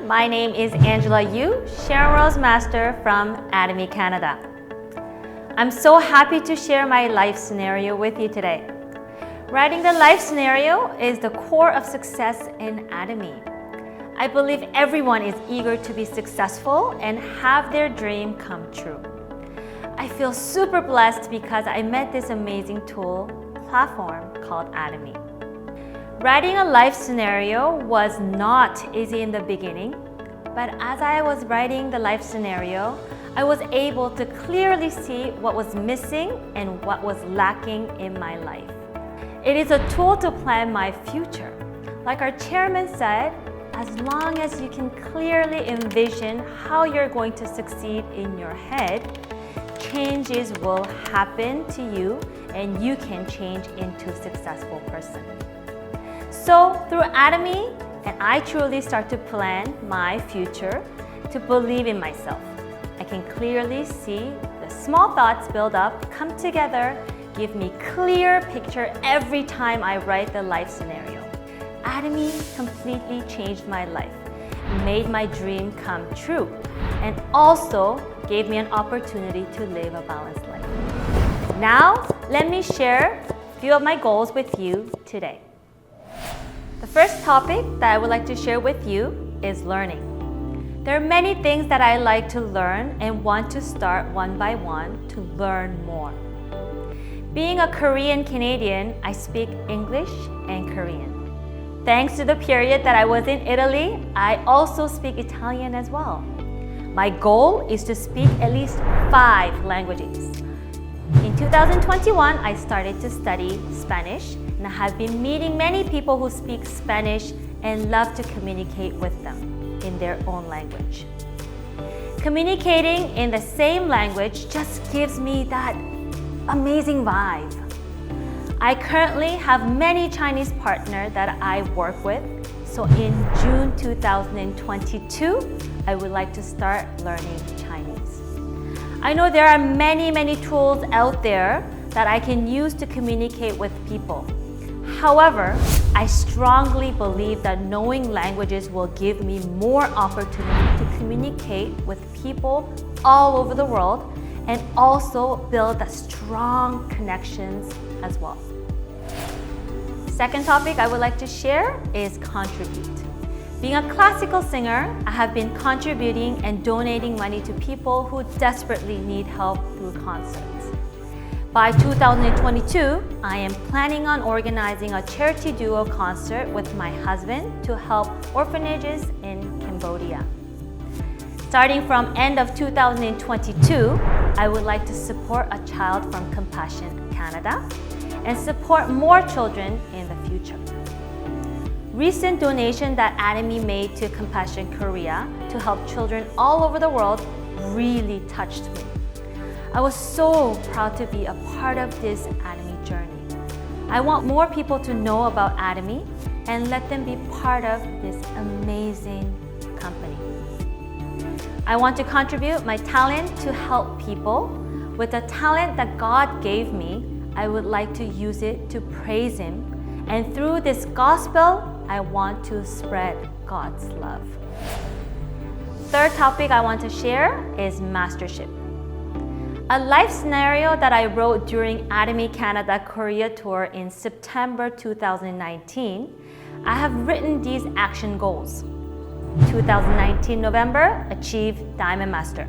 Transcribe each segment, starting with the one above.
everyone. My name is Angela Yu, Sharon Rose Master from Atomy, Canada. I'm so happy to share my life scenario with you today. Writing the life scenario is the core of success in Atomy. I believe everyone is eager to be successful and have their dream come true. I feel super blessed because I met this amazing tool platform called Atomy. Writing a life scenario was not easy in the beginning, but as I was writing the life scenario, I was able to clearly see what was missing and what was lacking in my life. It is a tool to plan my future. Like our chairman said, as long as you can clearly envision how you're going to succeed in your head, changes will happen to you and you can change into a successful person. So through Atomy, and I truly start to plan my future to believe in myself. I can clearly see the small thoughts build up, come together, give me clear picture every time I write the life scenario. Atomy completely changed my life, made my dream come true, and also gave me an opportunity to live a balanced life. Now, let me share a few of my goals with you today. The first topic that I would like to share with you is learning. There are many things that I like to learn and want to start one by one to learn more. Being a Korean Canadian, I speak English and Korean. Thanks to the period that I was in Italy, I also speak Italian as well. My goal is to speak at least 5 languages. In 2021, I started to study Spanish, and I have been meeting many people who speak Spanish and love to communicate with them in their own language. Communicating in the same language just gives me that amazing vibe. I currently have many Chinese partners that I work with, so in June 2022, I would like to start learning Chinese. I know there are many tools out there that I can use to communicate with people. However, I strongly believe that knowing languages will give me more opportunity to communicate with people all over the world and also build a strong connections as well. Second topic I would like to share is contribute. Being a classical singer, I have been contributing and donating money to people who desperately need help through concerts. By 2022, I am planning on organizing a charity duo concert with my husband to help orphanages in Cambodia. Starting from end of 2022, I would like to support a child from Compassion Canada and support more children in the future. Recent donation that Atomy made to Compassion Korea to help children all over the world really touched me. I was so proud to be a part of this Atomy journey. I want more people to know about Atomy and let them be part of this amazing company. I want to contribute my talent to help people. With the talent that God gave me, I would like to use it to praise Him. And through this gospel, I want to spread God's love. Third topic I want to share is Mastership. A life scenario that I wrote during Atomy Canada Korea tour in September 2019, I have written these action goals. 2019 November, achieve Diamond Master.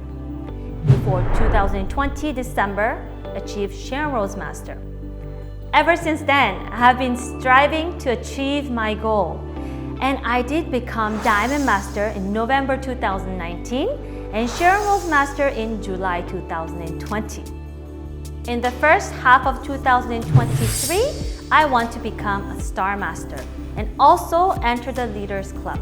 Before 2020 December, achieve Sharon Rose Master. Ever since then, I have been striving to achieve my goal. And I did become Diamond Master in November 2019 and Sharon Rose Master in July 2020. In the first half of 2023, I want to become a Star Master and also enter the Leaders Club.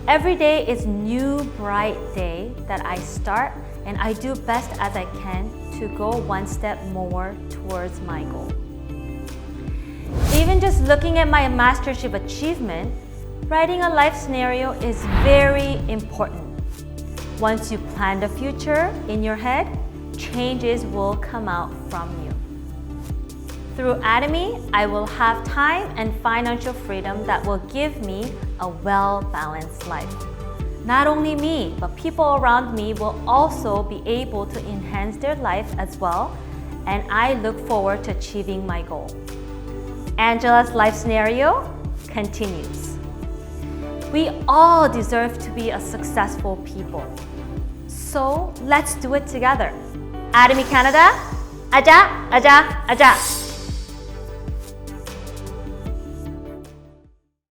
Every day is new bright day that I start and I do best as I can to go one step more towards my goal. Even just looking at my Mastership achievement, writing a life scenario is very important. Once you plan the future in your head, changes will come out from you. Through Atomy, I will have time and financial freedom that will give me a well-balanced life. not only me, but people around me will also be able to enhance their life as well, and I look forward to achieving my goal. Angela's life scenario continues. We all deserve to be a successful people. So let's do it together. Atomy Canada, aja, aja, aja.